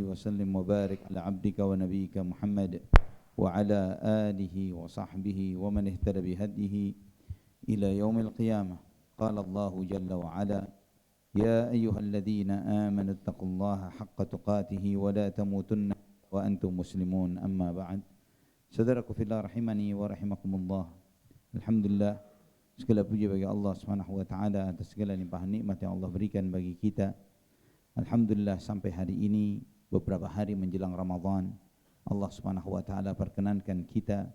وسلم وبارك على عبدك ونبيك محمد وعلى آله وصحبه ومن اهتدى بهديه إلى يوم القيامة. قال الله جل وعلا: يا أيها الذين آمنوا اتقوا الله حق تقاته ولا تموتن وأنتم مسلمون. أما بعد. Saudaraku fillah rahimani wa rahimakumullah. Alhamdulillah, segala puji bagi Allah Subhanahu wa taala atas segala limpahan nikmat yang Allah berikan bagi kita. Alhamdulillah, sampai hari ini beberapa hari menjelang Ramadan, Allah Subhanahu wa taala perkenankan kita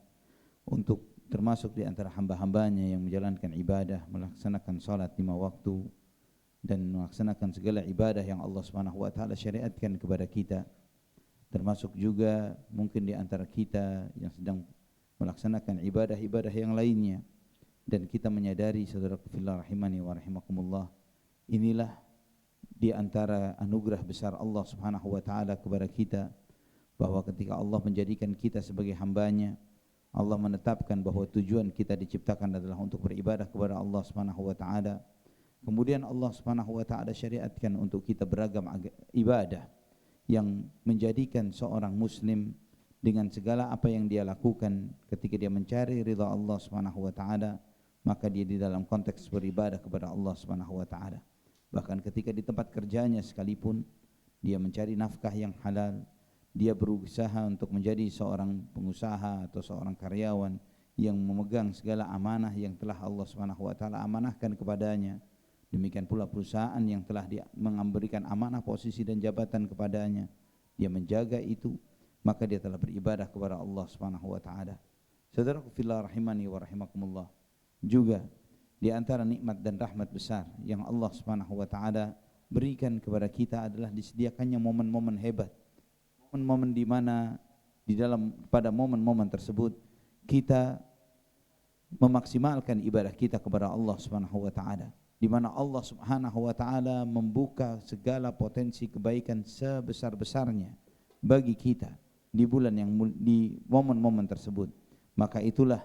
untuk termasuk di antara hamba-hambanya yang menjalankan ibadah, melaksanakan salat 5 waktu dan melaksanakan segala ibadah yang Allah Subhanahu wa taala syariatkan kepada kita. Termasuk juga mungkin di antara kita yang sedang melaksanakan ibadah-ibadah yang lainnya, dan kita menyadari, saudaraku fillah rahimani wa rahimakumullah, inilah di antara anugerah besar Allah Subhanahu wa taala kepada kita, bahwa ketika Allah menjadikan kita sebagai hambanya, Allah menetapkan bahwa tujuan kita diciptakan adalah untuk beribadah kepada Allah Subhanahu wa taala. Kemudian Allah Subhanahu wa taala syariatkan untuk kita beragam ibadah yang menjadikan seorang muslim dengan segala apa yang dia lakukan ketika dia mencari ridha Allah Subhanahu wa taala, maka dia di dalam konteks beribadah kepada Allah Subhanahu wa taala. Bahkan ketika di tempat kerjanya sekalipun dia mencari nafkah yang halal, dia berusaha untuk menjadi seorang pengusaha atau seorang karyawan yang memegang segala amanah yang telah Allah Subhanahu wa taala amanahkan kepadanya. Demikian pula perusahaan yang telah memberikan amanah posisi dan jabatan kepadanya, dia menjaga itu, maka dia telah beribadah kepada Allah Subhanahu wa taala. Saudaraku fillah rahimani wa rahimakumullah, juga di antara nikmat dan rahmat besar yang Allah Subhanahu wa taala berikan kepada kita adalah disediakannya momen-momen hebat. Momen-momen di mana pada momen-momen tersebut kita memaksimalkan ibadah kita kepada Allah Subhanahu wa taala, di mana Allah Subhanahu wa taala membuka segala potensi kebaikan sebesar-besarnya bagi kita di momen-momen tersebut. Maka itulah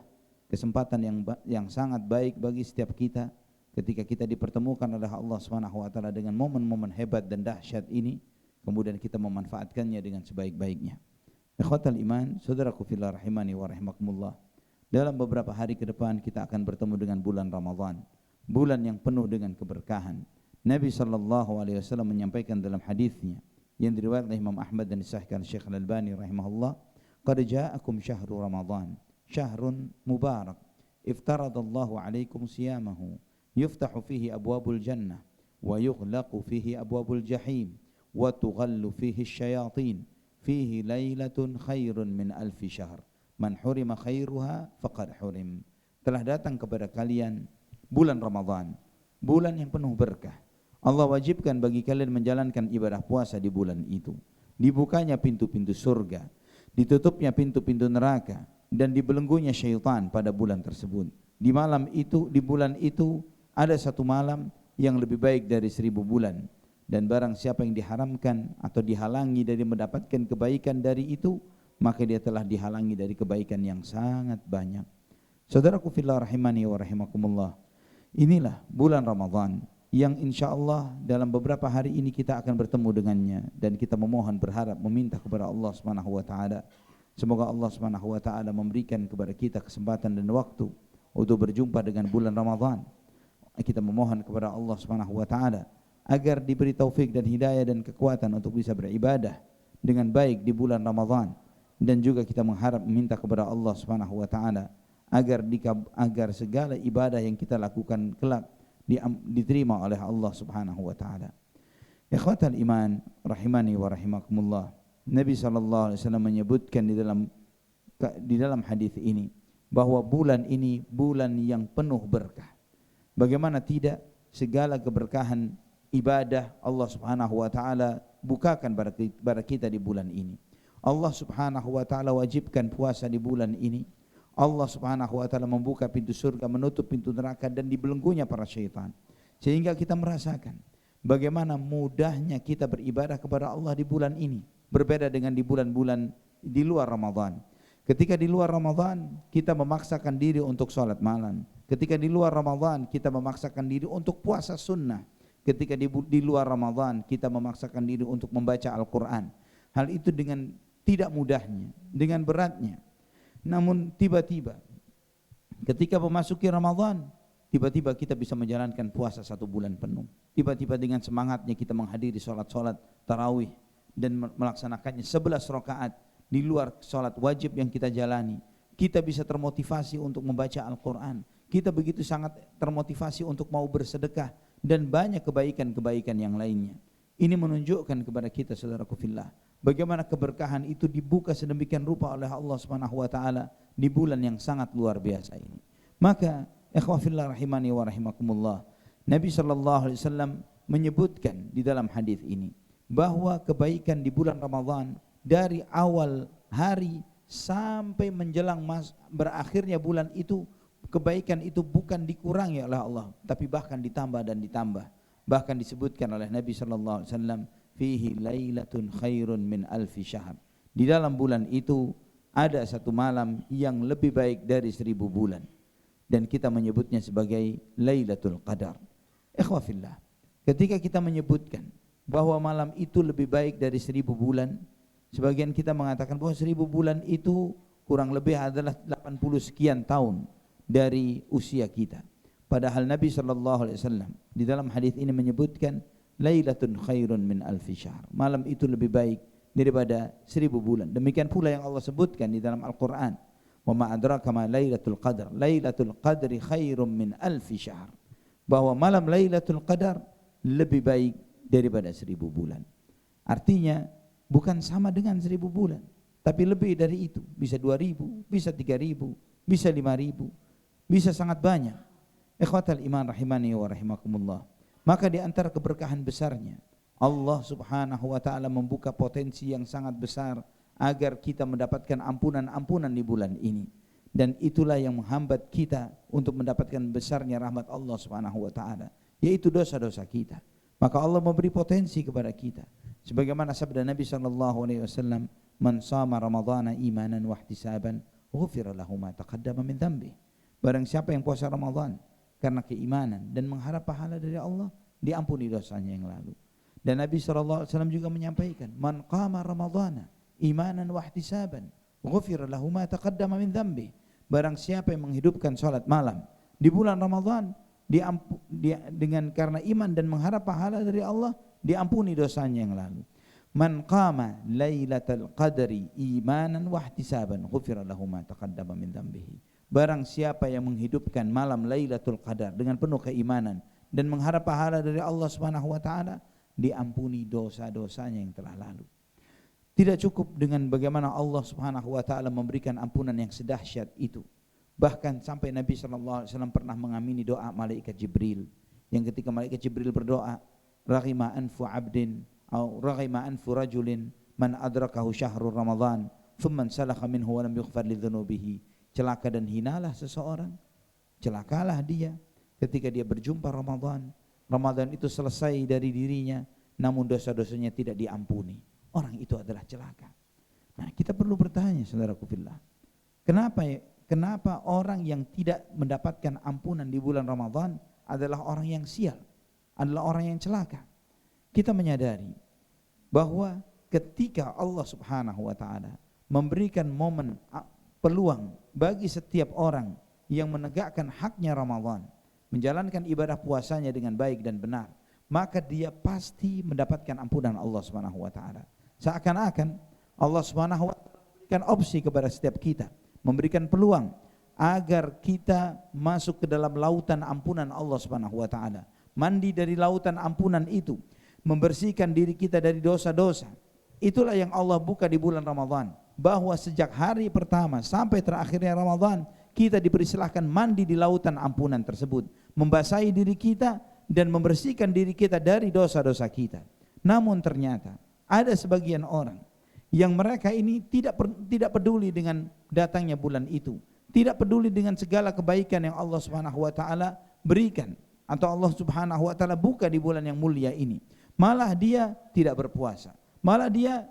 kesempatan yang sangat baik bagi setiap kita ketika kita dipertemukan oleh Allah Subhanahu wa taala dengan momen-momen hebat dan dahsyat ini, kemudian kita memanfaatkannya dengan sebaik-baiknya. Ikhwatal iman, saudaraku fillah rahimani wa rahimakumullah, dalam beberapa hari ke depan kita akan bertemu dengan bulan Ramadan, bulan yang penuh dengan keberkahan. Nabi sallallahu alaihi wasallam menyampaikan dalam hadisnya yang diriwayatkan oleh Imam Ahmad dan disahihkan Syekh Al-Albani rahimahullah, "Qad ja'akum syahrul Ramadan, syahrun mubarak, iftaradallahu alaikum siyamahu, yuftahu fihi abwabul jannah, wa yughlaqu fihi abwabul jahim, wa tughallu fihi asyayatin, fihi lailatun khairun min alfi syahr, man hurima khairuha faqad hurim." Telah datang kepada kalian bulan Ramadan, bulan yang penuh berkah. Allah wajibkan bagi kalian menjalankan ibadah puasa di bulan itu. Dibukanya pintu-pintu surga, ditutupnya pintu-pintu neraka, dan dibelenggunya syaitan pada bulan tersebut. Di bulan itu ada satu malam yang lebih baik dari 1000 bulan. Dan barang siapa yang diharamkan atau dihalangi dari mendapatkan kebaikan dari itu, maka dia telah dihalangi dari kebaikan yang sangat banyak. Saudaraku fillah rahimani wa rahimakumullah, inilah bulan Ramadan yang insyaallah dalam beberapa hari ini kita akan bertemu dengannya, dan kita memohon, berharap, meminta kepada Allah Subhanahu wa taala, semoga Allah Subhanahu wa taala memberikan kepada kita kesempatan dan waktu untuk berjumpa dengan bulan Ramadan. Kita memohon kepada Allah Subhanahu wa taala agar diberi taufik dan hidayah dan kekuatan untuk bisa beribadah dengan baik di bulan Ramadan, dan juga kita mengharap, meminta kepada Allah Subhanahu wa taala agar segala ibadah yang kita lakukan kelak diterima oleh Allah Subhanahu wa taala. Ikhwatal iman rahimani wa rahimakumullah, Nabi sallallahu alaihi wasallam menyebutkan di dalam hadis ini bahwa bulan ini bulan yang penuh berkah. Bagaimana tidak, segala keberkahan ibadah Allah Subhanahu wa taala bukakan pada kita di bulan ini. Allah Subhanahu wa taala wajibkan puasa di bulan ini. Allah Subhanahu wa taala membuka pintu surga, menutup pintu neraka, dan dibelenggunya para syaitan. Sehingga kita merasakan bagaimana mudahnya kita beribadah kepada Allah di bulan ini, berbeda dengan di bulan-bulan di luar Ramadan. Ketika di luar Ramadan kita memaksakan diri untuk salat malam. Ketika di luar Ramadan kita memaksakan diri untuk puasa sunnah. Ketika di luar Ramadan kita memaksakan diri untuk membaca Al-Quran. hal itu dengan tidak mudahnya, dengan beratnya. Namun tiba-tiba ketika memasuki Ramadan, tiba-tiba kita bisa menjalankan puasa 1 bulan penuh. Tiba-tiba dengan semangatnya kita menghadiri sholat-sholat tarawih dan melaksanakannya 11 rakaat di luar sholat wajib yang kita jalani. Kita bisa termotivasi untuk membaca Al-Quran. Kita begitu sangat termotivasi untuk mau bersedekah dan banyak kebaikan-kebaikan yang lainnya. Ini menunjukkan kepada kita, saudaraku fillah, bagaimana keberkahan itu dibuka sedemikian rupa oleh Allah Subhanahu wa taala di bulan yang sangat luar biasa ini. Maka ikhwah fillah rahimani wa rahimakumullah, Nabi sallallahu alaihi wasallam menyebutkan di dalam hadis ini bahwa kebaikan di bulan Ramadan dari awal hari sampai menjelang berakhirnya bulan itu, kebaikan itu bukan dikurangi oleh Allah, tapi bahkan ditambah dan ditambah. Bahkan disebutkan oleh Nabi sallallahu alaihi wasallam, fihi lailatun khairun min alfi syahr. Di dalam bulan itu ada satu malam yang lebih baik dari 1000 bulan. Dan kita menyebutnya sebagai Lailatul Qadar. Ikhwah fillah, ketika kita menyebutkan bahwa malam itu lebih baik dari 1000 bulan, sebagian kita mengatakan bahwa 1000 bulan itu kurang lebih adalah 80 sekian tahun dari usia kita. Padahal Nabi SAW di dalam hadis ini menyebutkan Lailatun khairun min alfi syahr. Malam itu lebih baik daripada 1000 bulan. Demikian pula yang Allah sebutkan di dalam Al-Quran. Wa ma adraka ma Lailatul Qadar. Lailatul Qadri khairun min alfi syahr. Bahwa malam Lailatul Qadar lebih baik daripada 1000 bulan. Artinya bukan sama dengan 1000 bulan, tapi lebih dari itu. Bisa 2000, bisa 3000, bisa 5000, bisa sangat banyak. Ikhwatal iman rahimani wa rahimakumullah. Maka di antara keberkahan besarnya, Allah Subhanahu wa taala membuka potensi yang sangat besar agar kita mendapatkan ampunan-ampunan di bulan ini. Dan itulah yang menghambat kita untuk mendapatkan besarnya rahmat Allah Subhanahu wa taala, yaitu dosa-dosa kita. Maka Allah memberi potensi kepada kita. Sebagaimana sabda Nabi sallallahu alaihi wasallam, "Man shama ramadhana imanan wa ihtisaban, ghufira lahu ma taqaddama min dhanbi." Barang siapa yang puasa Ramadan karena keimanan dan mengharap pahala dari Allah, diampuni dosanya yang lalu. Dan Nabi sallallahu alaihi wasallam juga menyampaikan, "Man qama ramadhana imanan wa ihtisaban, ghufira lahu ma taqaddama min dhanbi." Barang siapa yang menghidupkan salat malam di bulan Ramadan dengan karena iman dan mengharap pahala dari Allah, diampuni dosanya yang lalu. Man qama lailatal qadri imanan wa ihtisaban, ghufira lahu ma taqaddama min dhanbihi. Barang siapa yang menghidupkan malam Lailatul Qadar dengan penuh keimanan dan mengharap pahala dari Allah Subhanahu wa taala, diampuni dosa-dosanya yang telah lalu. Tidak cukup dengan bagaimana Allah Subhanahu wa taala memberikan ampunan yang sedahsyat itu. Bahkan sampai Nabi sallallahu alaihi wasallam pernah mengamini doa malaikat Jibril, yang ketika malaikat Jibril berdoa, "Raghima anfu 'abdin atau raghima anfu rajulin man adrakahu syahrul Ramadan, thumma salakha minhu wa lam yughfar li dhunubihi." Celaka dan hinalah seseorang, celakalah dia ketika dia berjumpa Ramadan. Ramadan itu selesai dari dirinya, namun dosa-dosanya tidak diampuni. Orang itu adalah celaka. Nah, kita perlu bertanya, saudaraku fillah, kenapa orang yang tidak mendapatkan ampunan di bulan Ramadan adalah orang yang sial, adalah orang yang celaka? Kita menyadari bahwa ketika Allah Subhanahu wa taala memberikan momen peluang bagi setiap orang yang menegakkan haknya Ramadan, menjalankan ibadah puasanya dengan baik dan benar, maka dia pasti mendapatkan ampunan Allah Subhanahu wa taala. Seakan-akan Allah Subhanahu wa taala memberikan opsi kepada setiap kita, memberikan peluang agar kita masuk ke dalam lautan ampunan Allah Subhanahu wa taala. Mandi dari lautan ampunan itu, membersihkan diri kita dari dosa-dosa. Itulah yang Allah buka di bulan Ramadan, bahwa sejak hari pertama sampai terakhirnya Ramadan, kita dipersilahkan mandi di lautan ampunan tersebut, membasahi diri kita dan membersihkan diri kita dari dosa-dosa kita. Namun ternyata ada sebagian orang yang mereka ini tidak peduli dengan datangnya bulan itu, tidak peduli dengan segala kebaikan yang Allah Subhanahu wa taala berikan atau Allah Subhanahu wa taala buka di bulan yang mulia ini. Malah dia tidak berpuasa, malah dia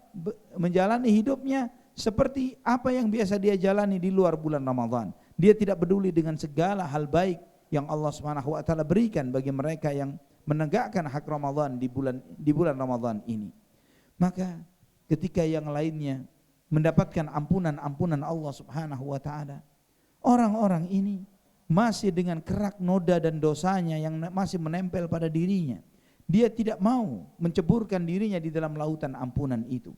menjalani hidupnya seperti apa yang biasa dia jalani di luar bulan Ramadan. Dia tidak peduli dengan segala hal baik yang Allah Subhanahu wa taala berikan bagi mereka yang menegakkan hak Ramadan di bulan Ramadan ini. Maka ketika yang lainnya mendapatkan ampunan Allah Subhanahu wa taala. Orang-orang ini masih dengan kerak noda dan dosanya yang masih menempel pada dirinya. Dia tidak mau menceburkan dirinya di dalam lautan ampunan itu.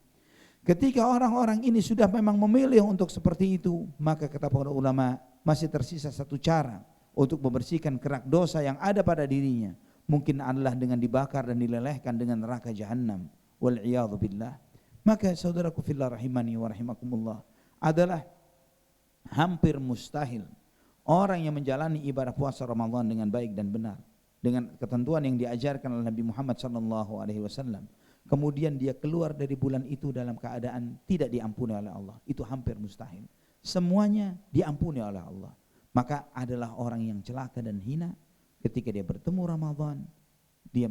Ketika orang-orang ini sudah memang memilih untuk seperti itu, maka kata para ulama masih tersisa satu cara untuk membersihkan kerak dosa yang ada pada dirinya. Mungkin adalah dengan dibakar dan dilelehkan dengan neraka jahanam. Wal'iyadhu billah. Maka saudaraku fillah rahimani wa rahimakumullah, adalah hampir mustahil orang yang menjalani ibadah puasa Ramadan dengan baik dan benar, dengan ketentuan yang diajarkan oleh Nabi Muhammad SAW, kemudian dia keluar dari bulan itu dalam keadaan tidak diampuni oleh Allah. Itu hampir mustahil. Semuanya diampuni oleh Allah. Maka adalah orang yang celaka dan hina ketika dia bertemu Ramadan, dia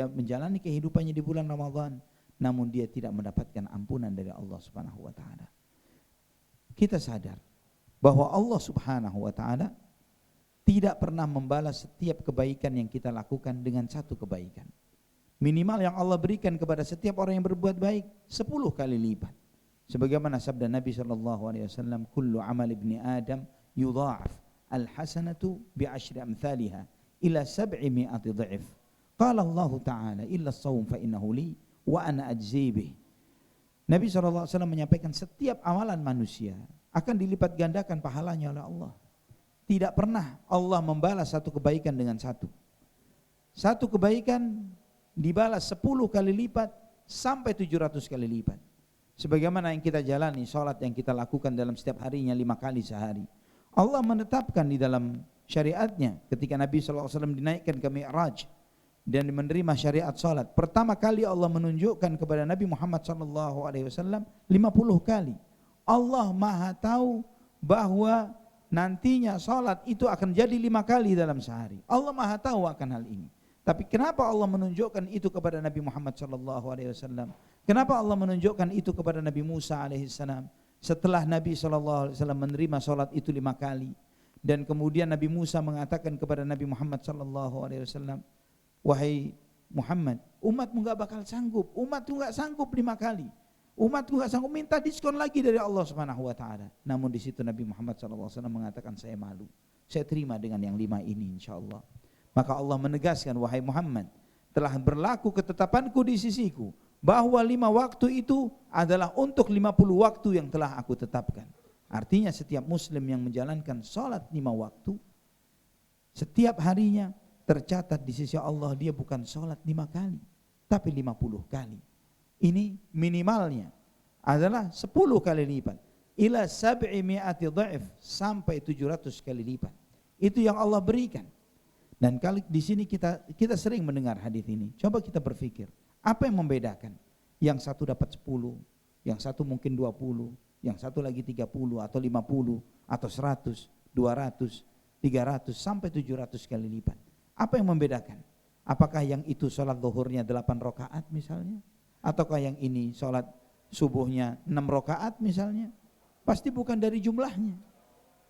menjalani kehidupannya di bulan Ramadan, namun dia tidak mendapatkan ampunan dari Allah Subhanahu wa taala. Kita sadar bahwa Allah Subhanahu wa taala tidak pernah membalas setiap kebaikan yang kita lakukan dengan satu kebaikan. Minimal yang Allah berikan kepada setiap orang yang berbuat baik 10 kali lipat. Sebagaimana sabda Nabi SAW, kullu amal ibni Adam yudha'af al-hasanatu bi'ashri amthaliha ila 700 dha'if. Qala Allah Ta'ala illa as-sawm fa innahu li wa ana ajzi bih. Nabi SAW menyampaikan setiap amalan manusia akan dilipat gandakan pahalanya oleh Allah. Tidak pernah Allah membalas satu kebaikan dengan satu. Satu kebaikan dibalas 10 kali lipat sampai 700 kali lipat. Sebagaimana yang kita jalani, salat yang kita lakukan dalam setiap harinya 5 kali sehari. Allah menetapkan di dalam syariatnya ketika Nabi SAW dinaikkan ke Mi'raj dan menerima syariat salat. Pertama kali Allah menunjukkan kepada Nabi Muhammad SAW 50 kali. Allah Maha tahu bahwa nantinya salat itu akan jadi 5 kali dalam sehari. Allah Maha tahu akan hal ini. Tapi kenapa Allah menunjukkan itu kepada Nabi Muhammad SAW? Kenapa Allah menunjukkan itu kepada Nabi Musa alaihissalam? Setelah Nabi SAW menerima salat itu 5 kali. Dan kemudian Nabi Musa mengatakan kepada Nabi Muhammad SAW, wahai Muhammad, umatmu gak bakal sanggup. Umatmu gak sanggup 5 kali. Umatku gak sanggup, minta diskon lagi dari Allah Subhanahu wa taala. Namun di situ Nabi Muhammad SAW mengatakan, saya malu. Saya terima dengan yang 5 ini insyaallah. Maka Allah menegaskan, wahai Muhammad, telah berlaku ketetapanku di sisiku bahwa 5 waktu itu adalah untuk 50 waktu yang telah aku tetapkan. Artinya setiap muslim yang menjalankan salat 5 waktu setiap harinya tercatat di sisi Allah dia bukan salat 5 kali tapi 50 kali. Ini minimalnya adalah 10 kali lipat ila 700 dha'if sampai 700 kali lipat. Itu yang Allah berikan. Dan kali di sini kita sering mendengar hadis ini. Coba kita berpikir, apa yang membedakan? Yang satu dapat 10, yang satu mungkin 20, yang satu lagi 30 atau 50 atau 100, 200, 300 sampai 700 kali lipat. Apa yang membedakan? Apakah yang itu sholat zuhurnya 8 rakaat misalnya? Ataukah yang ini sholat subuhnya 6 rakaat misalnya? Pasti bukan dari jumlahnya.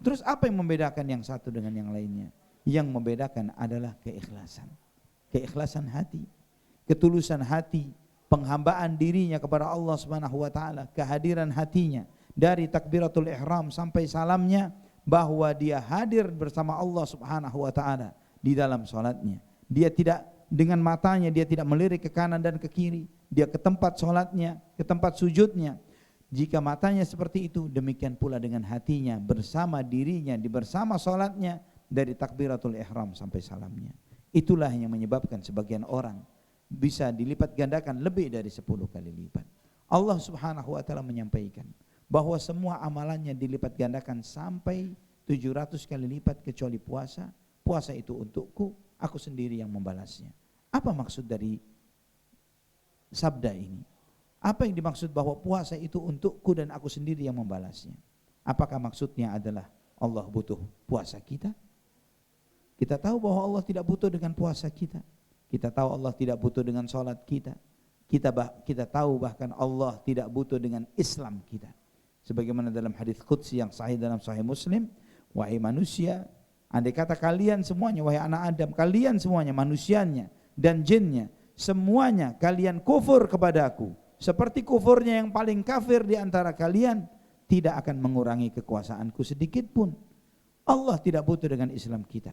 Terus apa yang membedakan yang satu dengan yang lainnya? Yang membedakan adalah keikhlasan. Keikhlasan hati, ketulusan hati, penghambaan dirinya kepada Allah Subhanahu wa taala, kehadiran hatinya dari takbiratul ihram sampai salamnya bahwa dia hadir bersama Allah Subhanahu wa taala di dalam salatnya. Dia tidak dengan matanya, dia tidak melirik ke kanan dan ke kiri, dia ke tempat salatnya, ke tempat sujudnya. Jika matanya seperti itu, demikian pula dengan hatinya bersama dirinya di bersama salatnya dari takbiratul ihram sampai salamnya. Itulah yang menyebabkan sebagian orang bisa dilipat gandakan lebih dari 10 kali lipat. Allah Subhanahu wa taala menyampaikan bahwa semua amalannya dilipat gandakan sampai 700 kali lipat kecuali puasa. Puasa itu untukku, aku sendiri yang membalasnya. Apa maksud dari sabda ini? Apa yang dimaksud bahwa puasa itu untukku dan aku sendiri yang membalasnya? Apakah maksudnya adalah Allah butuh puasa kita? Kita tahu bahwa Allah tidak butuh dengan puasa kita. Kita tahu Allah tidak butuh dengan salat kita. Kita tahu bahkan Allah tidak butuh dengan Islam kita. Sebagaimana dalam hadis qudsi yang sahih dalam Sahih Muslim, wahai manusia, andai kata kalian semuanya, wahai anak Adam, kalian semuanya manusianya dan jinnya, semuanya kalian kufur kepadaku seperti kufurnya yang paling kafir di antara kalian, tidak akan mengurangi kekuasaanku sedikit pun. Allah tidak butuh dengan Islam kita.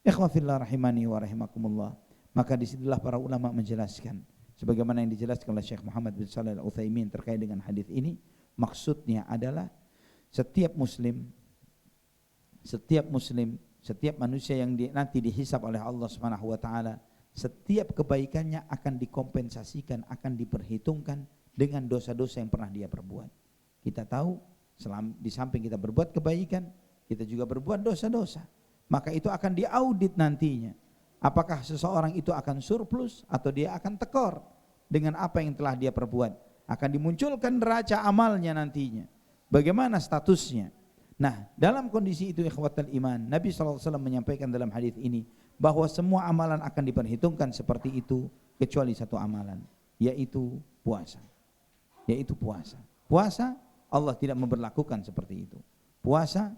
Ikhwah fillah rahimani wa rahimakumullah. Maka disitulah para ulama menjelaskan, sebagaimana yang dijelaskan oleh Syekh Muhammad bin Shalih Al-Utsaimin terkait dengan hadis ini, maksudnya adalah setiap muslim, setiap manusia yang nanti dihisab oleh Allah Subhanahu wa taala, setiap kebaikannya akan dikompensasikan, akan diperhitungkan dengan dosa-dosa yang pernah dia perbuat. Kita tahu di samping kita berbuat kebaikan, kita juga berbuat dosa-dosa. Maka itu akan diaudit nantinya. Apakah seseorang itu akan surplus atau dia akan tekor dengan apa yang telah dia perbuat. Akan dimunculkan neraca amalnya nantinya. Bagaimana statusnya? Nah, dalam kondisi itu ikhwatal iman, Nabi SAW menyampaikan dalam hadis ini bahwa semua amalan akan diperhitungkan seperti itu kecuali satu amalan, yaitu puasa. Puasa Allah tidak memberlakukan seperti itu. Puasa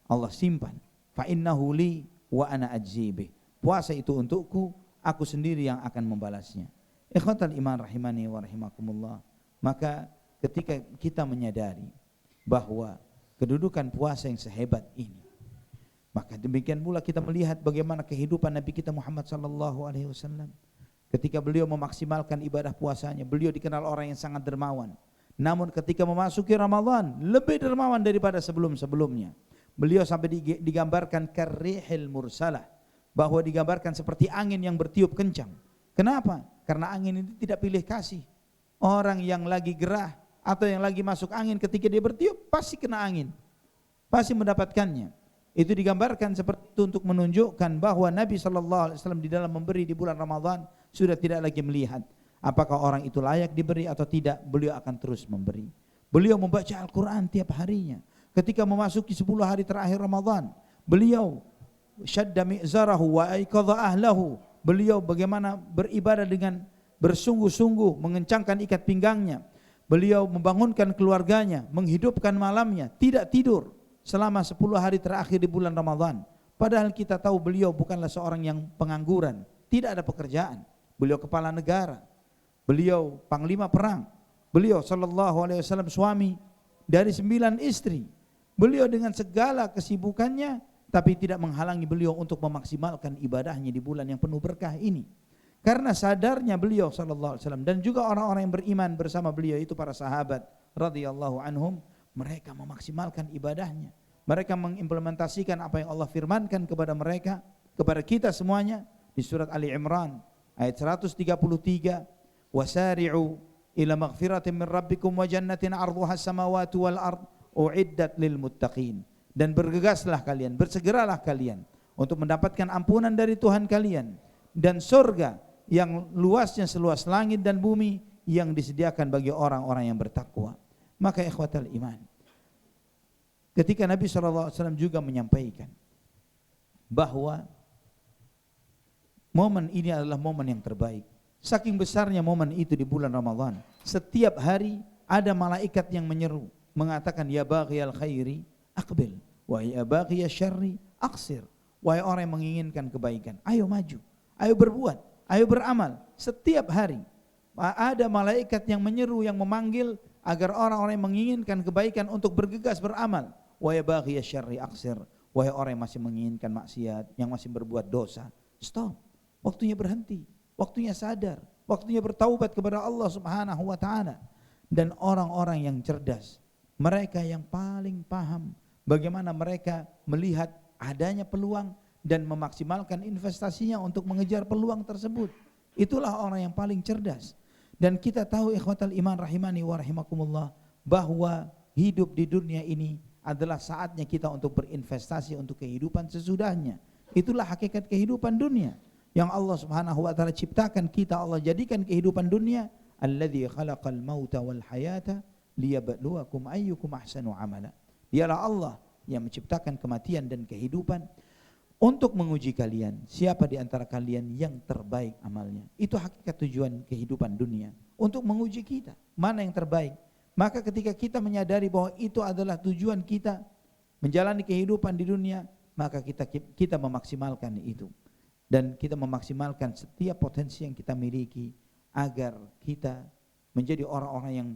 Allah simpan. Fa innahu li wa ana ajzi bih. Puasa itu untukku, aku sendiri yang akan membalasnya. Ikhwatal iman rahimani wa rahimakumullah. Maka ketika kita menyadari bahwa kedudukan puasa yang sehebat ini, maka demikian pula kita melihat bagaimana kehidupan Nabi kita Muhammad sallallahu alaihi wasallam. Ketika beliau memaksimalkan ibadah puasanya, beliau dikenal orang yang sangat dermawan. Namun ketika memasuki Ramadan, lebih dermawan daripada sebelum-sebelumnya. Beliau sampai digambarkan karrihil mursalah, bahwa digambarkan seperti angin yang bertiup kencang. Kenapa? Karena angin itu tidak pilih kasih. Orang yang lagi gerah atau yang lagi masuk angin, ketika dia bertiup pasti kena angin, pasti mendapatkannya. Itu digambarkan seperti itu untuk menunjukkan bahwa Nabi SAW di dalam memberi di bulan Ramadan sudah tidak lagi melihat apakah orang itu layak diberi atau tidak. Beliau akan terus memberi. Beliau membaca Al-Quran tiap harinya. Ketika memasuki 10 hari terakhir Ramadan, beliau syadda mi'zarahu wa aiqadha ahlahu. Beliau bagaimana beribadah dengan bersungguh-sungguh, mengencangkan ikat pinggangnya. Beliau membangunkan keluarganya, menghidupkan malamnya, tidak tidur selama 10 hari terakhir di bulan Ramadan. Padahal kita tahu beliau bukanlah seorang yang pengangguran, tidak ada pekerjaan. Beliau kepala negara, beliau panglima perang, beliau sallallahu alaihi wasallam suami dari 9 istri. Beliau dengan segala kesibukannya, tapi tidak menghalangi beliau untuk memaksimalkan ibadahnya di bulan yang penuh berkah ini. Karena sadarnya beliau sallallahu alaihi wasallam dan juga orang-orang yang beriman bersama beliau itu para sahabat radhiyallahu anhum, mereka memaksimalkan ibadahnya. Mereka mengimplementasikan apa yang Allah firmankan kepada mereka, kepada kita semuanya di surat Ali Imran ayat 133, wasari'u ila maghfiratin min rabbikum wa jannatin 'arduha as-samawati wal ard u'iddat lil muttaqin. Dan bergegaslah kalian, bersegeralah kalian untuk mendapatkan ampunan dari Tuhan kalian dan surga yang luasnya seluas langit dan bumi yang disediakan bagi orang-orang yang bertakwa. Maka ikhwatal iman, ketika Nabi SAW juga menyampaikan bahwa momen ini adalah momen yang terbaik, saking besarnya momen itu di bulan Ramadan, setiap hari ada malaikat yang menyeru mengatakan, ya baghiyal khairi aqbil wa ya baghiyasy syarri aqsir. Wahai orang yang menginginkan kebaikan, ayo maju, ayo berbuat, ayo beramal. Setiap hari ada malaikat yang menyeru, yang memanggil agar orang-orang yang menginginkan kebaikan untuk bergegas beramal. Wa ya baghiyasy syarri aqsir. Wahai orang yang masih menginginkan maksiat, yang masih berbuat dosa, stop. Waktunya berhenti, waktunya sadar, waktunya bertaubat kepada Allah Subhanahu wa taala. Dan orang-orang yang cerdas, mereka yang paling paham bagaimana mereka melihat adanya peluang dan memaksimalkan investasinya untuk mengejar peluang tersebut. Itulah orang yang paling cerdas. Dan kita tahu ikhwatal iman rahimani wa rahimakumullah, bahwa hidup di dunia ini adalah saatnya kita untuk berinvestasi untuk kehidupan sesudahnya. Itulah hakikat kehidupan dunia yang Allah Subhanahu wa taala ciptakan kita, Allah jadikan kehidupan dunia, alladzi khalaqal mauta wal hayata liyabluwakum ayyukum ahsanu amala. Dialah Allah yang menciptakan kematian dan kehidupan untuk menguji kalian, siapa di antara kalian yang terbaik amalnya. Itu hakikat tujuan kehidupan dunia, untuk menguji kita, mana yang terbaik. Maka ketika kita menyadari bahwa itu adalah tujuan kita menjalani kehidupan di dunia, maka kita memaksimalkan itu. Dan kita memaksimalkan setiap potensi yang kita miliki agar kita menjadi orang-orang yang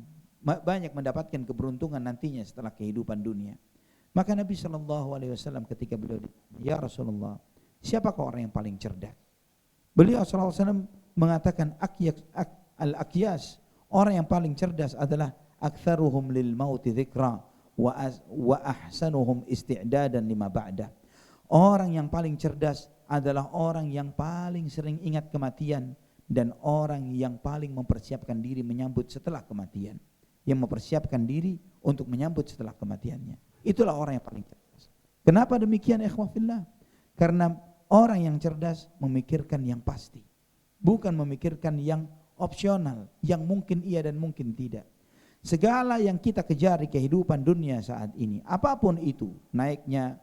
banyak mendapatkan keberuntungan nantinya setelah kehidupan dunia. Maka Nabi SAW ketika beliau ditanya, ya Rasulullah, siapakah orang yang paling cerdas? Beliau SAW mengatakan al-akyas, orang yang paling cerdas adalah aktsaruhum lil mauti dzikra wa ahsanuhum isti'dadan lima ba'dah. Orang yang paling cerdas adalah orang yang paling sering ingat kematian dan orang yang paling mempersiapkan diri menyambut setelah kematian. Yang mempersiapkan diri untuk menyambut setelah kematiannya. Itulah orang yang paling cerdas. Kenapa demikian ikhwah fillah? Karena orang yang cerdas memikirkan yang pasti, bukan memikirkan yang opsional, yang mungkin iya dan mungkin tidak. Segala yang kita kejar di kehidupan dunia saat ini, apapun itu, naiknya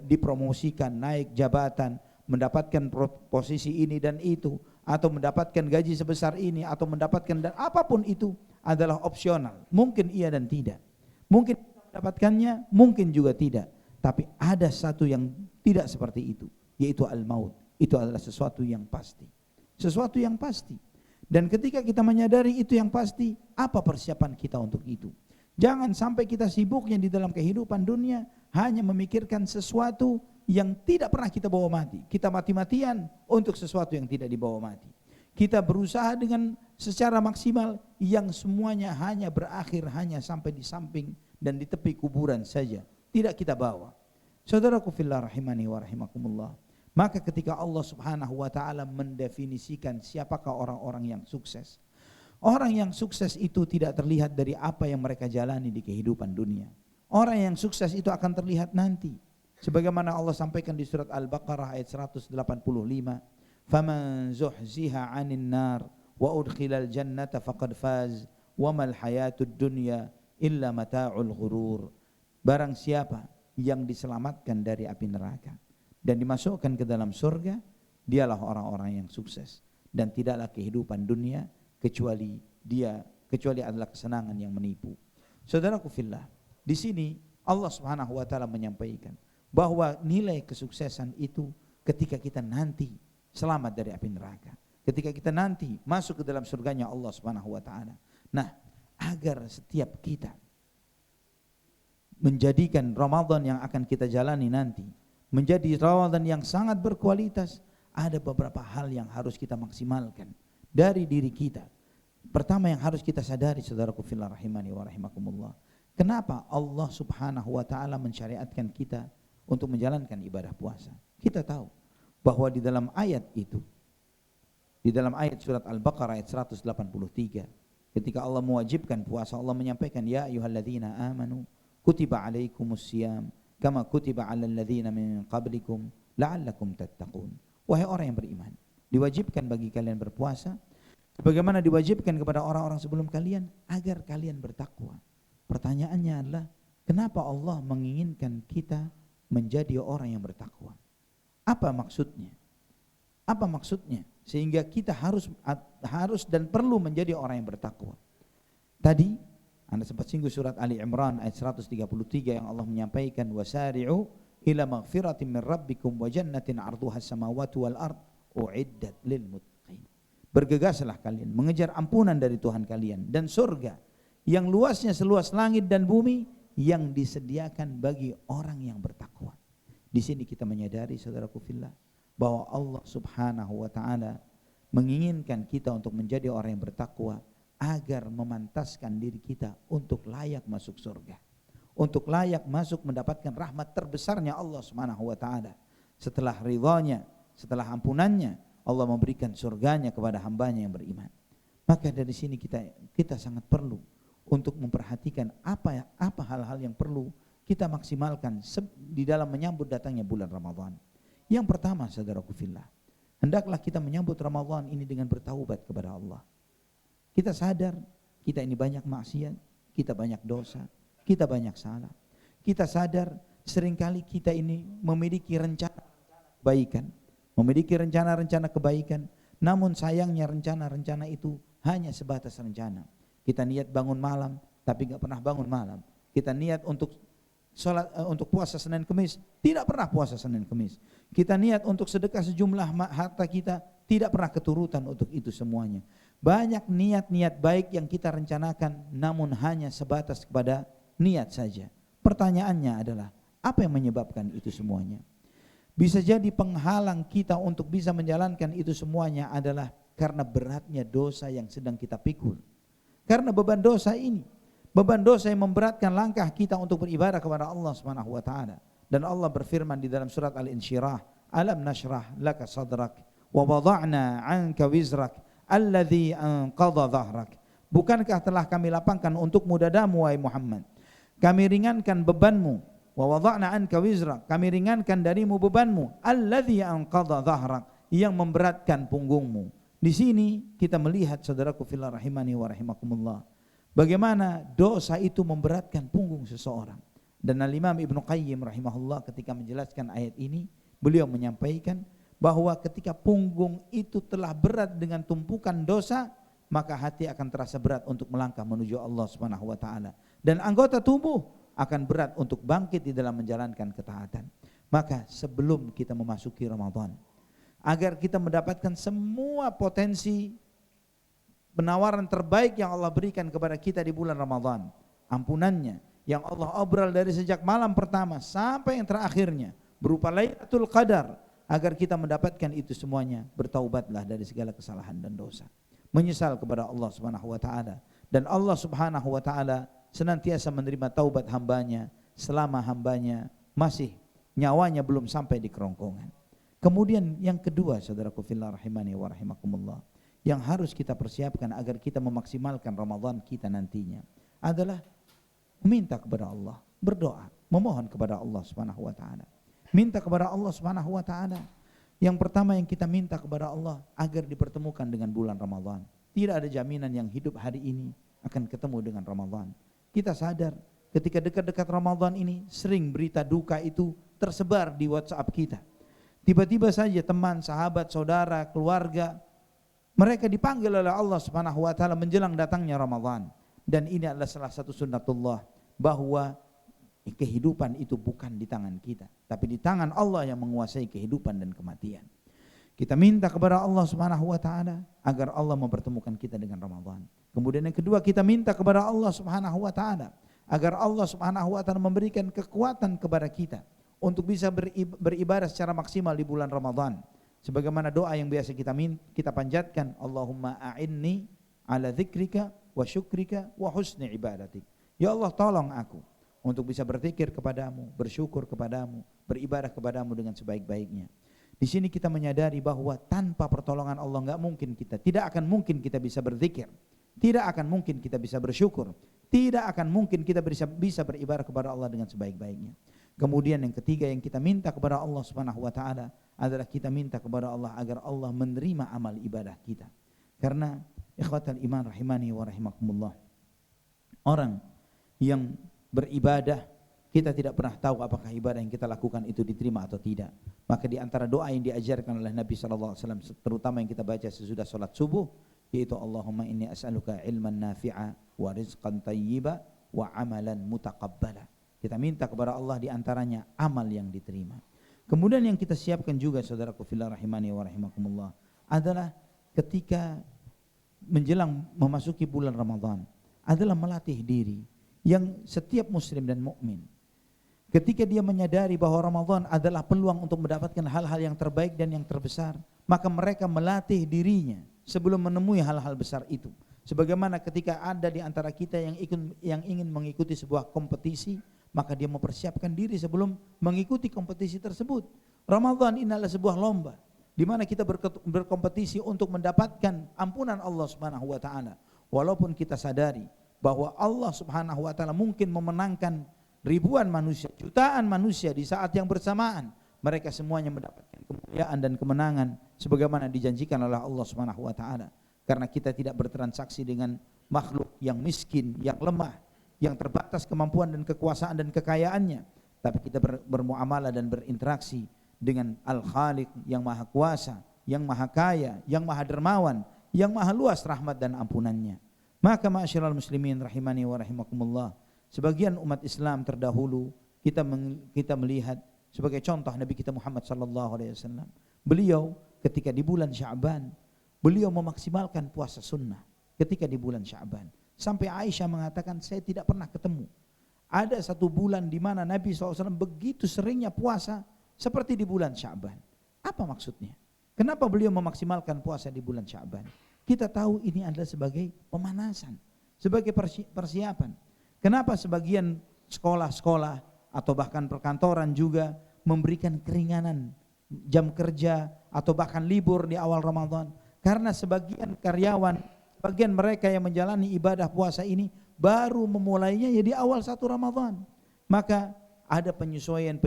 dipromosikan, naik jabatan, mendapatkan posisi ini dan itu, atau mendapatkan gaji sebesar ini, atau mendapatkan, dan apapun itu adalah opsional, mungkin iya dan tidak. Mungkin mendapatkannya, mungkin juga tidak. Tapi ada satu yang tidak seperti itu, yaitu al-maut. Itu adalah sesuatu yang pasti. Sesuatu yang pasti. Dan ketika kita menyadari itu yang pasti, apa persiapan kita untuk itu? Jangan sampai kita sibuknya di dalam kehidupan dunia hanya memikirkan sesuatu yang tidak pernah kita bawa mati. Kita mati-matian untuk sesuatu yang tidak dibawa mati. Kita berusaha dengan secara maksimal yang semuanya hanya berakhir hanya sampai di samping dan di tepi kuburan saja. Tidak kita bawa. Saudaraku fillah rahimani wa rahimakumullah. Maka ketika Allah Subhanahu wa taala mendefinisikan siapakah orang-orang yang sukses. Orang yang sukses itu tidak terlihat dari apa yang mereka jalani di kehidupan dunia. Orang yang sukses itu akan terlihat nanti. Sebagaimana Allah sampaikan di surat Al-Baqarah ayat 185. Faman zuhziha 'anil nar wa udkhilal jannata faqad faz wa mal hayatud dunya illa mata'ul ghurur. Barang siapa yang diselamatkan dari api neraka dan dimasukkan ke dalam surga, dialah orang-orang yang sukses. Dan tidaklah kehidupan dunia kecuali adalah kesenangan yang menipu. Saudaraku fillah, di sini Allah Subhanahu wa taala menyampaikan bahwa nilai kesuksesan itu ketika kita nanti selamat dari api neraka, ketika kita nanti masuk ke dalam surganya Allah Subhanahu wa taala. Nah, agar setiap kita menjadikan Ramadan yang akan kita jalani nanti menjadi Ramadan yang sangat berkualitas, ada beberapa hal yang harus kita maksimalkan dari diri kita. Pertama yang harus kita sadari, saudaraku fillah rahimani wa rahimakumullah, kenapa Allah Subhanahu wa taala mensyariatkan kita untuk menjalankan ibadah puasa? Kita tahu bahwa di dalam ayat itu, di dalam ayat surat Al-Baqarah ayat 183, ketika Allah mewajibkan puasa, Allah menyampaikan, ya ayyuhalladzina amanu kutiba alaikumusiyam kama kutiba alal ladzina min qablikum la'allakum tattaqun. Wahai orang yang beriman, diwajibkan bagi kalian berpuasa sebagaimana diwajibkan kepada orang-orang sebelum kalian agar kalian bertakwa. Pertanyaannya adalah, kenapa Allah menginginkan kita menjadi orang yang bertakwa? Apa maksudnya? Apa maksudnya? Sehingga kita harus dan perlu menjadi orang yang bertakwa. Tadi Anda sempat singgung surat Ali Imran ayat 133 yang Allah menyampaikan, wasari'u ila maghfiratin min rabbikum wa jannatin 'arduhas samawati wal ard u'iddat lil muttaqin. Bergegaslah kalian mengejar ampunan dari Tuhan kalian dan surga yang luasnya seluas langit dan bumi yang disediakan bagi orang yang bertakwa. Di sini kita menyadari, saudaraku fillah, bahwa Allah Subhanahu wa taala menginginkan kita untuk menjadi orang yang bertakwa agar memantaskan diri kita untuk layak masuk surga, untuk layak masuk mendapatkan rahmat terbesarnya Allah Subhanahu wa taala. Setelah ridhanya, setelah ampunannya, Allah memberikan surganya kepada hambanya yang beriman. Maka dari sini kita sangat perlu untuk memperhatikan apa hal-hal yang perlu kita maksimalkan di dalam menyambut datangnya bulan Ramadan. Yang pertama, saudaraku fillah, hendaklah kita menyambut Ramadan ini dengan bertaubat kepada Allah. Kita sadar kita ini banyak maksiat, kita banyak dosa, kita banyak salah. Kita sadar seringkali kita ini memiliki rencana kebaikan, memiliki rencana-rencana kebaikan, namun sayangnya rencana-rencana itu hanya sebatas rencana. Kita niat bangun malam tapi enggak pernah bangun malam. Kita niat untuk untuk puasa Senin Kemis, tidak pernah puasa Senin Kemis. Kita niat untuk sedekah sejumlah harta kita, tidak pernah keturutan untuk itu semuanya. Banyak niat-niat baik yang kita rencanakan namun hanya sebatas kepada niat saja. Pertanyaannya adalah, apa yang menyebabkan itu semuanya? Bisa jadi penghalang kita untuk bisa menjalankan itu semuanya adalah karena beratnya dosa yang sedang kita pikul. Karena beban dosa ini, beban dosa yang memberatkan langkah kita untuk beribadah kepada Allah Subhanahu wa taala. Dan Allah berfirman di dalam surat Al-Insyirah, "Alam nashrah laka sadrak wa wada'na 'anka wizrak alladzi anqadha dhahrak." Bukankah telah kami lapangkan untukmu dadamu wahai Muhammad? Kami ringankan bebanmu. Wa wada'na 'anka wizrak, kami ringankan darimu bebanmu. Alladzi anqadha dhahrak, yang memberatkan punggungmu. Di sini kita melihat, saudaraku fillah rahimani wa rahimakumullah, bagaimana dosa itu memberatkan punggung seseorang. Dan Al-Imam Ibnu Qayyim rahimahullah ketika menjelaskan ayat ini, beliau menyampaikan bahwa ketika punggung itu telah berat dengan tumpukan dosa, maka hati akan terasa berat untuk melangkah menuju Allah Subhanahu wa taala, dan anggota tubuh akan berat untuk bangkit di dalam menjalankan ketaatan. Maka sebelum kita memasuki Ramadan, agar kita mendapatkan semua potensi penawaran terbaik yang Allah berikan kepada kita di bulan Ramadan, ampunannya yang Allah obral dari sejak malam pertama sampai yang terakhirnya berupa Lailatul Qadar, agar kita mendapatkan itu semuanya, bertaubatlah dari segala kesalahan dan dosa, menyesal kepada Allah Subhanahu wa taala, dan Allah Subhanahu wa taala senantiasa menerima taubat hambanya selama hambanya masih nyawanya belum sampai di kerongkongan. Kemudian yang kedua, saudaraku fillah rahimani wa rahimakumullah, yang harus kita persiapkan agar kita memaksimalkan Ramadan kita nantinya adalah meminta kepada Allah, berdoa, memohon kepada Allah Subhanahu wa taala. Minta kepada Allah Subhanahu wa taala. Yang pertama yang kita minta kepada Allah agar dipertemukan dengan bulan Ramadan. Tidak ada jaminan yang hidup hari ini akan ketemu dengan Ramadan. Kita sadar ketika dekat-dekat Ramadan ini sering berita duka itu tersebar di WhatsApp kita. Tiba-tiba saja teman, sahabat, saudara, keluarga, mereka dipanggil oleh Allah Subhanahu wa taala menjelang datangnya Ramadan. Dan ini adalah salah satu sunnatullah, bahwa kehidupan itu bukan di tangan kita, tapi di tangan Allah yang menguasai kehidupan dan kematian. Kita minta kepada Allah Subhanahu wa taala agar Allah mempertemukan kita dengan Ramadan. Kemudian yang kedua, kita minta kepada Allah Subhanahu wa taala agar Allah Subhanahu wa taala memberikan kekuatan kepada kita untuk bisa beribadah secara maksimal di bulan Ramadan. Sebagaimana doa yang biasa kita panjatkan, Allahumma a'inni ala dzikrika wa syukrika wa husni ibadatik. Ya Allah, tolong aku untuk bisa berzikir kepadamu, bersyukur kepadamu, beribadah kepadamu dengan sebaik-baiknya. Di sini kita menyadari bahwa tanpa pertolongan Allah tidak akan mungkin kita bisa berzikir, tidak akan mungkin kita bisa bersyukur, tidak akan mungkin kita bisa beribadah kepada Allah dengan sebaik-baiknya. Kemudian yang ketiga yang kita minta kepada Allah Subhanahu wa taala adalah kita minta kepada Allah agar Allah menerima amal ibadah kita. Karena ikhwatal iman rahimani wa rahimakumullah, orang yang beribadah, kita tidak pernah tahu apakah ibadah yang kita lakukan itu diterima atau tidak. Maka di antara doa yang diajarkan oleh Nabi sallallahu alaihi wasallam, terutama yang kita baca sesudah salat subuh, yaitu Allahumma inni as'aluka ilman nafi'a wa rizqan thayyiba wa amalan mutaqabbala. Kita minta kepada Allah di antaranya amal yang diterima. Kemudian yang kita siapkan juga, saudaraku fillah rahimani wa rahimakumullah, adalah ketika menjelang memasuki bulan Ramadan adalah melatih diri, yang setiap muslim dan mukmin ketika dia menyadari bahwa Ramadan adalah peluang untuk mendapatkan hal-hal yang terbaik dan yang terbesar, maka mereka melatih dirinya sebelum menemui hal-hal besar itu. Sebagaimana ketika ada di antara kita yang ingin mengikuti sebuah kompetisi, maka dia mempersiapkan diri sebelum mengikuti kompetisi tersebut. Ramadan ini adalah sebuah lomba di mana kita berkompetisi untuk mendapatkan ampunan Allah Subhanahu wa taala. Walaupun kita sadari bahwa Allah Subhanahu wa taala mungkin memenangkan ribuan manusia, jutaan manusia di saat yang bersamaan, mereka semuanya mendapatkan kemuliaan dan kemenangan sebagaimana dijanjikan oleh Allah Subhanahu wa taala. Karena kita tidak bertransaksi dengan makhluk yang miskin, yang lemah, yang terbatas kemampuan dan kekuasaan dan kekayaannya, tapi kita bermuamalah dan berinteraksi dengan Al-Khaliq yang maha kuasa, yang maha kaya, yang maha dermawan, yang maha luas rahmat dan ampunannya. Maka ma'asyiral muslimin rahimani wa rahimakumullah, sebagian umat Islam terdahulu kita melihat sebagai contoh Nabi kita Muhammad sallallahu alaihi wasallam. Beliau ketika di bulan Sya'ban beliau memaksimalkan puasa sunnah ketika di bulan Sya'ban. Sampai Aisyah mengatakan, saya tidak pernah ketemu ada satu bulan di mana Nabi SAW begitu seringnya puasa seperti di bulan Sya'ban. Apa maksudnya? Kenapa beliau memaksimalkan puasa di bulan Sya'ban? Kita tahu ini adalah sebagai pemanasan, sebagai persiapan. Kenapa sebagian sekolah-sekolah atau bahkan perkantoran juga memberikan keringanan jam kerja atau bahkan libur di awal Ramadan? Karena sebagian karyawan, bagian mereka yang menjalani ibadah puasa ini baru memulainya ya di awal 1 Ramadan. Maka ada penyesuaian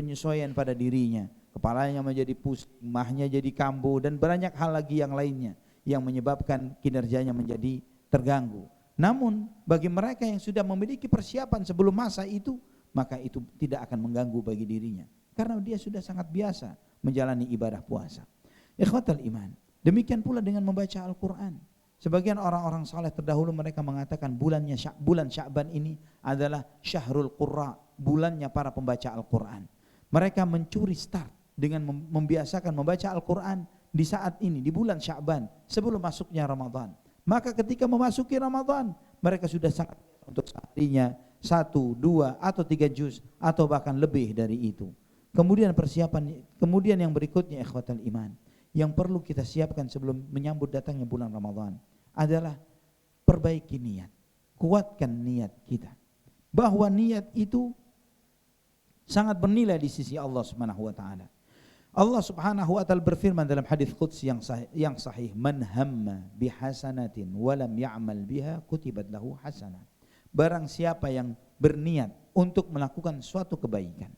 pada dirinya. Kepalanya menjadi pusing, mahnya jadi kambuh, dan banyak hal lagi yang lainnya yang menyebabkan kinerjanya menjadi terganggu. Namun bagi mereka yang sudah memiliki persiapan sebelum masa itu, maka itu tidak akan mengganggu bagi dirinya, karena dia sudah sangat biasa menjalani ibadah puasa. Ikhwatal iman, demikian pula dengan membaca Al-Quran. Sebagian orang-orang saleh terdahulu mereka mengatakan bulan Sya'ban ini adalah Syahrul Qurra, bulannya para pembaca Al-Quran. Mereka mencuri start dengan membiasakan membaca Al-Quran di saat ini, di bulan Sya'ban, sebelum masuknya Ramadan. Maka ketika memasuki Ramadan, mereka sudah sangat untuk seharinya 1, 2, atau 3 juz, atau bahkan lebih dari itu. Kemudian kemudian yang berikutnya ikhwatal iman, yang perlu kita siapkan sebelum menyambut datangnya bulan Ramadan adalah perbaiki niat, kuatkan niat kita, bahwa niat itu sangat bernilai di sisi Allah Subhanahu wa taala. Allah Subhanahu wa taala berfirman dalam hadis qudsi yang sahih, "Man hamma bihasanatin wa lam ya'mal biha kutibat lahu hasanah." Barang siapa yang berniat untuk melakukan suatu kebaikan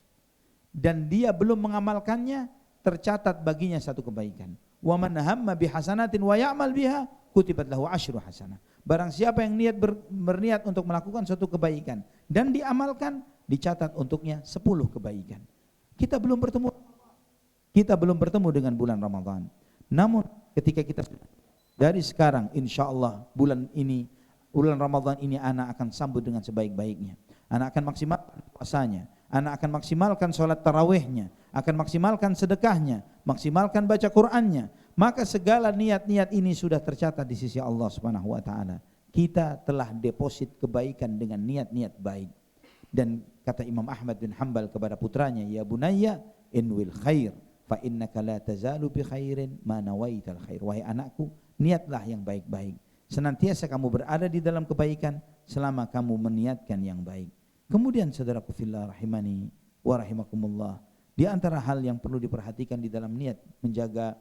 dan dia belum mengamalkannya, tercatat baginya satu kebaikan. Wa man hamma bihasanatin wa ya'mal biha kutibat lahu asyru hasanah. Barang siapa yang berniat untuk melakukan suatu kebaikan dan diamalkan, dicatat untuknya 10 kebaikan. Kita belum bertemu dengan bulan Ramadan. Namun ketika kita dari sekarang, insya Allah bulan Ramadan ini anak akan sambut dengan sebaik-baiknya. Anak akan maksimalkan puasanya, anak akan maksimalkan sholat tarawihnya, akan maksimalkan sedekahnya, maksimalkan baca Qur'annya. Maka segala niat-niat ini sudah tercatat di sisi Allah Subhanahu wa taala. Kita telah deposit kebaikan dengan niat-niat baik. Dan kata Imam Ahmad bin Hanbal kepada putranya, "Ya bunayya inwil khair fa innaka la tazalu bi khairin ma nawaital khair." Wahai anakku, niatlah yang baik-baik. Senantiasa kamu berada di dalam kebaikan selama kamu meniatkan yang baik. Kemudian saudaraku fillah rahimani wa rahimakumullah, di antara hal yang perlu diperhatikan di dalam niat menjaga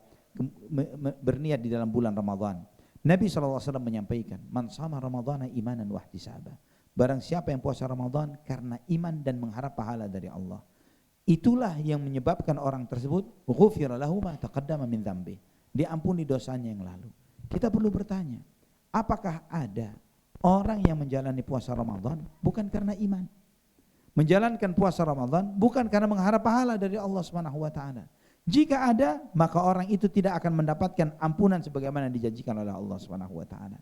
berniat di dalam bulan Ramadan. Nabi SAW menyampaikan, "Man shama ramadhana imanan wa ihtisaba." Barang siapa yang puasa Ramadan karena iman dan mengharap pahala dari Allah, itulah yang menyebabkan orang tersebut ghufira lahu ma taqaddama min dzambi, diampuni dosanya yang lalu. Kita perlu bertanya, apakah ada orang yang menjalani puasa Ramadan bukan karena iman? Menjalankan puasa Ramadan bukan karena mengharap pahala dari Allah Subhanahu wa taala. Jika ada, maka orang itu tidak akan mendapatkan ampunan sebagaimana dijanjikan oleh Allah Subhanahu wa taala.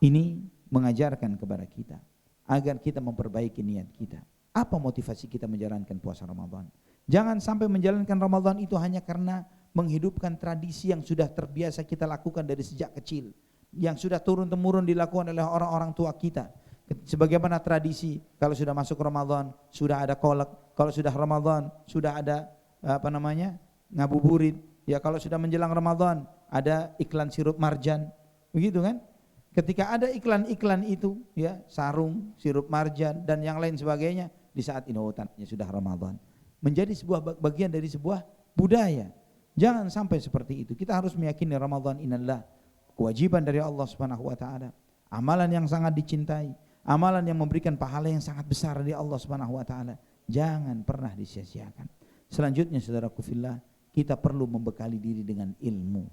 Ini mengajarkan kepada kita agar kita memperbaiki niat kita. Apa motivasi kita menjalankan puasa Ramadan? Jangan sampai menjalankan Ramadan itu hanya karena menghidupkan tradisi yang sudah terbiasa kita lakukan dari sejak kecil, yang sudah turun-temurun dilakukan oleh orang-orang tua kita. Sebagaimana tradisi, kalau sudah masuk Ramadan sudah ada kolak, kalau sudah Ramadan sudah ada ngabuburit. Ya, kalau sudah menjelang Ramadan ada iklan sirup marjan, begitu kan? Ketika ada iklan-iklan itu, ya, sarung, sirup marjan dan yang lain sebagainya, di saat ini sudah Ramadan. Menjadi sebuah bagian dari sebuah budaya. Jangan sampai seperti itu. Kita harus meyakini Ramadan inilah kewajiban dari Allah Subhanahu wa taala. Amalan yang sangat dicintai, amalan yang memberikan pahala yang sangat besar dari Allah Subhanahu wa taala. Jangan pernah disia-siakan. Selanjutnya saudaraku fillah, kita perlu membekali diri dengan ilmu.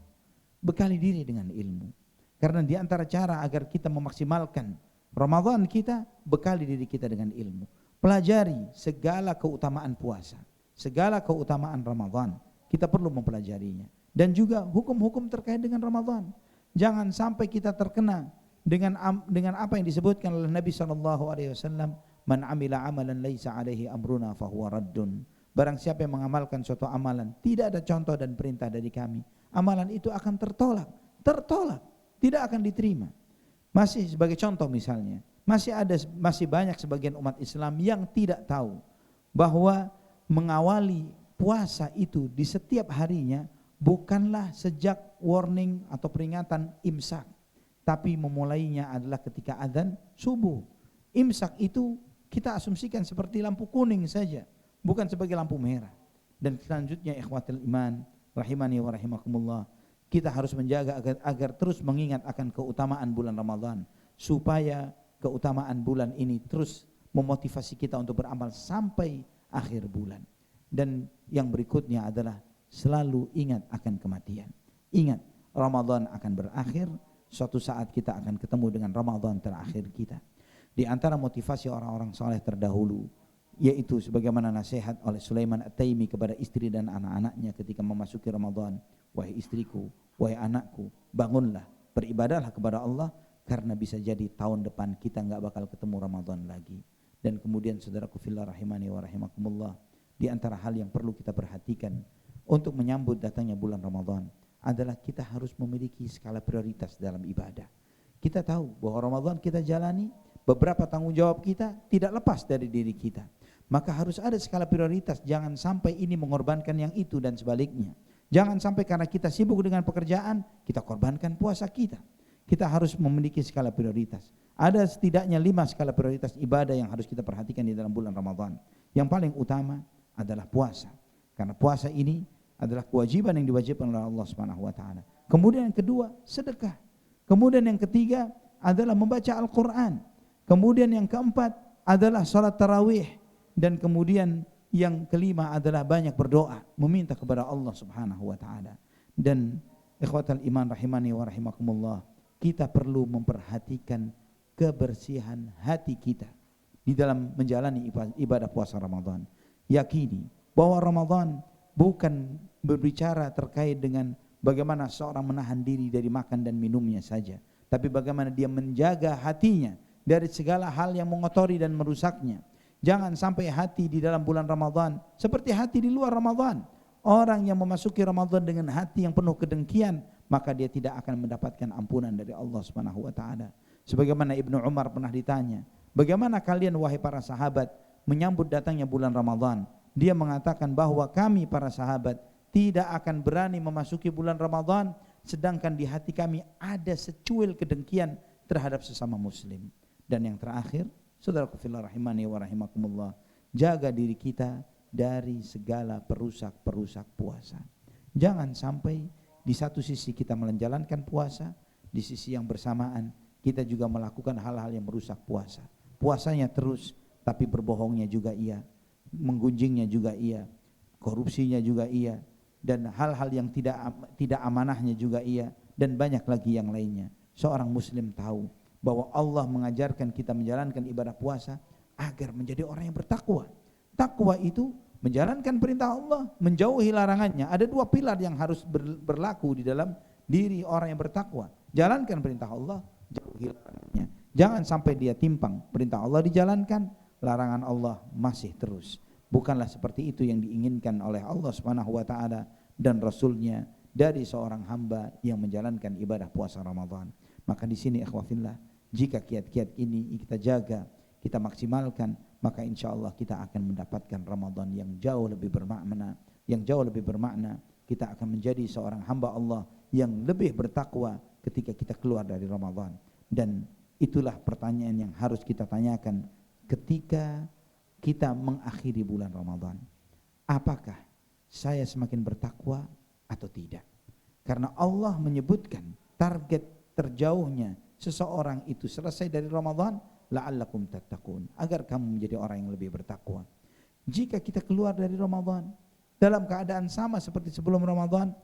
Bekali diri dengan ilmu. Karena di antara cara agar kita memaksimalkan Ramadan kita, bekali diri kita dengan ilmu. Pelajari segala keutamaan puasa, segala keutamaan Ramadan. Kita perlu mempelajarinya. Dan juga hukum-hukum terkait dengan Ramadan. Jangan sampai kita terkena dengan apa yang disebutkan oleh Nabi SAW, "Man amila amalan laisa alaihi amruna fahuwa raddun." Barang siapa yang mengamalkan suatu amalan tidak ada contoh dan perintah dari kami, amalan itu akan tertolak tertolak, tidak akan diterima. Masih sebagai contoh misalnya, masih banyak sebagian umat Islam yang tidak tahu bahwa mengawali puasa itu di setiap harinya bukanlah sejak warning atau peringatan imsak, tapi memulainya adalah ketika adzan subuh. Imsak itu kita asumsikan seperti lampu kuning saja, bukan sebagai lampu merah. Dan selanjutnya ikhwatul iman rahimani wa rahimakumullah, kita harus menjaga agar terus mengingat akan keutamaan bulan Ramadan, supaya keutamaan bulan ini terus memotivasi kita untuk beramal sampai akhir bulan. Dan yang berikutnya adalah selalu ingat akan kematian. Ingat, Ramadan akan berakhir, suatu saat kita akan ketemu dengan Ramadan terakhir kita. Di antara motivasi orang-orang saleh terdahulu, yaitu sebagaimana nasihat oleh Sulaiman At-Taimi kepada istri dan anak-anaknya ketika memasuki Ramadan, wahai istriku, wahai anakku, bangunlah, beribadahlah kepada Allah, karena bisa jadi tahun depan kita enggak bakal ketemu Ramadan lagi. Dan kemudian saudaraku fillah rahimani wa rahimakumullah, di antara hal yang perlu kita perhatikan untuk menyambut datangnya bulan Ramadan adalah kita harus memiliki skala prioritas dalam ibadah. Kita tahu bahwa Ramadan kita jalani, beberapa tanggung jawab kita tidak lepas dari diri kita. Maka harus ada skala prioritas, jangan sampai ini mengorbankan yang itu dan sebaliknya. Jangan sampai karena kita sibuk dengan pekerjaan, kita korbankan puasa kita. Kita harus memiliki skala prioritas. Ada setidaknya 5 skala prioritas ibadah yang harus kita perhatikan di dalam bulan Ramadan. Yang paling utama adalah puasa. Karena puasa ini adalah kewajiban yang diwajibkan oleh Allah Subhanahu wa taala. Kemudian yang kedua, sedekah. Kemudian yang ketiga adalah membaca Al-Qur'an. Kemudian yang keempat adalah salat tarawih, dan kemudian yang kelima adalah banyak berdoa, meminta kepada Allah Subhanahu wa taala. Dan ikhwatal iman rahimani wa rahimakumullah, kita perlu memperhatikan kebersihan hati kita di dalam menjalani ibadah puasa Ramadan. Yakini bahwa Ramadan bukan berbicara terkait dengan bagaimana seorang menahan diri dari makan dan minumnya saja, tapi bagaimana dia menjaga hatinya dari segala hal yang mengotori dan merusaknya. Jangan sampai hati di dalam bulan Ramadan seperti hati di luar Ramadan. Orang yang memasuki Ramadan dengan hati yang penuh kedengkian, maka dia tidak akan mendapatkan ampunan dari Allah Subhanahu wa taala. Sebagaimana Ibnu Umar pernah ditanya, "Bagaimana kalian wahai para sahabat menyambut datangnya bulan Ramadan?" Dia mengatakan bahwa kami para sahabat tidak akan berani memasuki bulan Ramadan sedangkan di hati kami ada secuil kedengkian terhadap sesama muslim. Dan yang terakhir, saudaraku fillah rahimani wa rahimakumullah, jaga diri kita dari segala perusak-perusak puasa. Jangan sampai di satu sisi kita menjalankan puasa, di sisi yang bersamaan kita juga melakukan hal-hal yang merusak puasa. Puasanya terus, tapi berbohongnya juga iya, menggunjingnya juga iya, korupsinya juga iya, dan hal-hal yang tidak amanahnya juga iya, dan banyak lagi yang lainnya. Seorang muslim tahu bahwa Allah mengajarkan kita menjalankan ibadah puasa agar menjadi orang yang bertakwa. Takwa itu menjalankan perintah Allah, menjauhi larangannya. Ada 2 pilar yang harus berlaku di dalam diri orang yang bertakwa. Jalankan perintah Allah, jauhi larangannya. Jangan sampai dia timpang, perintah Allah dijalankan, larangan Allah masih terus. Bukanlah seperti itu yang diinginkan oleh Allah Subhanahu wa taala dan Rasulnya dari seorang hamba yang menjalankan ibadah puasa Ramadan. Maka di sini ikhwafillah, jika kiat-kiat ini kita jaga, kita maksimalkan, maka insya Allah kita akan mendapatkan Ramadan yang jauh lebih bermakna. Kita akan menjadi seorang hamba Allah yang lebih bertakwa ketika kita keluar dari Ramadan. Dan itulah pertanyaan yang harus kita tanyakan ketika kita mengakhiri bulan Ramadan. Apakah saya semakin bertakwa atau tidak? Karena Allah menyebutkan target terjauhnya seseorang itu selesai dari Ramadan, la'allakum tattaqun, agar kamu menjadi orang yang lebih bertakwa. Jika kita keluar dari Ramadan dalam keadaan sama seperti sebelum Ramadan,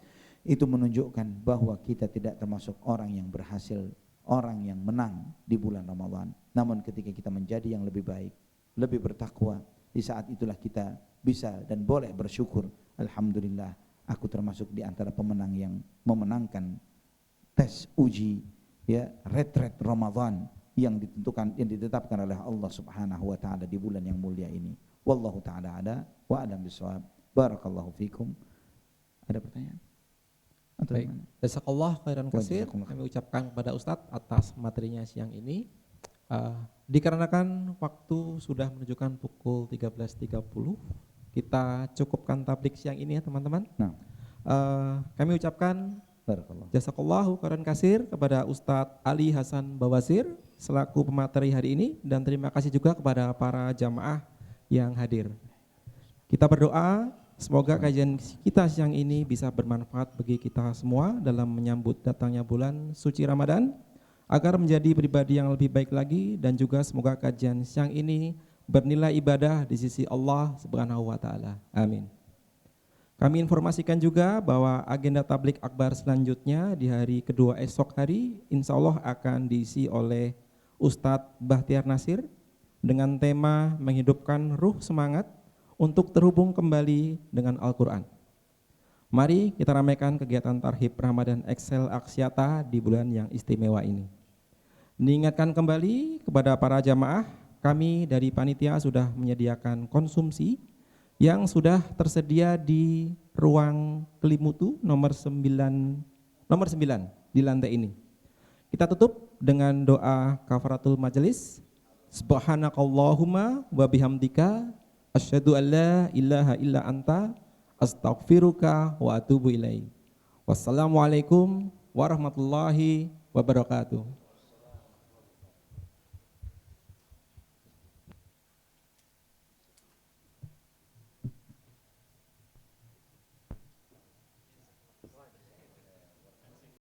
itu menunjukkan bahwa kita tidak termasuk orang yang berhasil, orang yang menang di bulan Ramadan. Namun ketika kita menjadi yang lebih baik, lebih bertakwa, di saat itulah kita bisa dan boleh bersyukur. Alhamdulillah, aku termasuk di antara pemenang yang memenangkan tes uji retret Ramadan yang ditetapkan oleh Allah Subhanahu wa taala di bulan yang mulia ini. Wallahu taala ala wa alam bisawab. Barakallahu fikum. Ada pertanyaan? Baik, jazakallah khairan katsir. Jazakallah. Kami ucapkan kepada Ustadz atas materinya siang ini. Dikarenakan waktu sudah menunjukkan pukul 13.30, kita cukupkan tablik siang ini ya teman-teman. Nah, Kami ucapkan barakallah. jazakallahu khairan katsir kepada Ustadz Ali Hasan Bawasir selaku pemateri hari ini, dan terima kasih juga kepada para jamaah yang hadir. Kita berdoa semoga kajian kita siang ini bisa bermanfaat bagi kita semua dalam menyambut datangnya bulan suci Ramadan, agar menjadi pribadi yang lebih baik lagi, dan juga semoga kajian siang ini bernilai ibadah di sisi Allah Subhanahu wa taala. Amin. Kami informasikan juga bahwa agenda tablik akbar selanjutnya di hari kedua esok hari insya Allah akan diisi oleh Ustadz Bahtiar Nasir dengan tema menghidupkan ruh semangat untuk terhubung kembali dengan Al-Quran. Mari kita ramaikan kegiatan Tarhib Ramadan Excel Aksiata di bulan yang istimewa ini. Diingatkan kembali kepada para jamaah, kami dari panitia sudah menyediakan konsumsi yang sudah tersedia di ruang Kelimutu nomor 9 di lantai ini. Kita tutup dengan doa kafaratul majelis. Subhanakallahumma wa bihamdika asyhadu an la ilaha illa anta astaghfiruka wa atubu ilaik. Wassalamualaikum warahmatullahi wabarakatuh.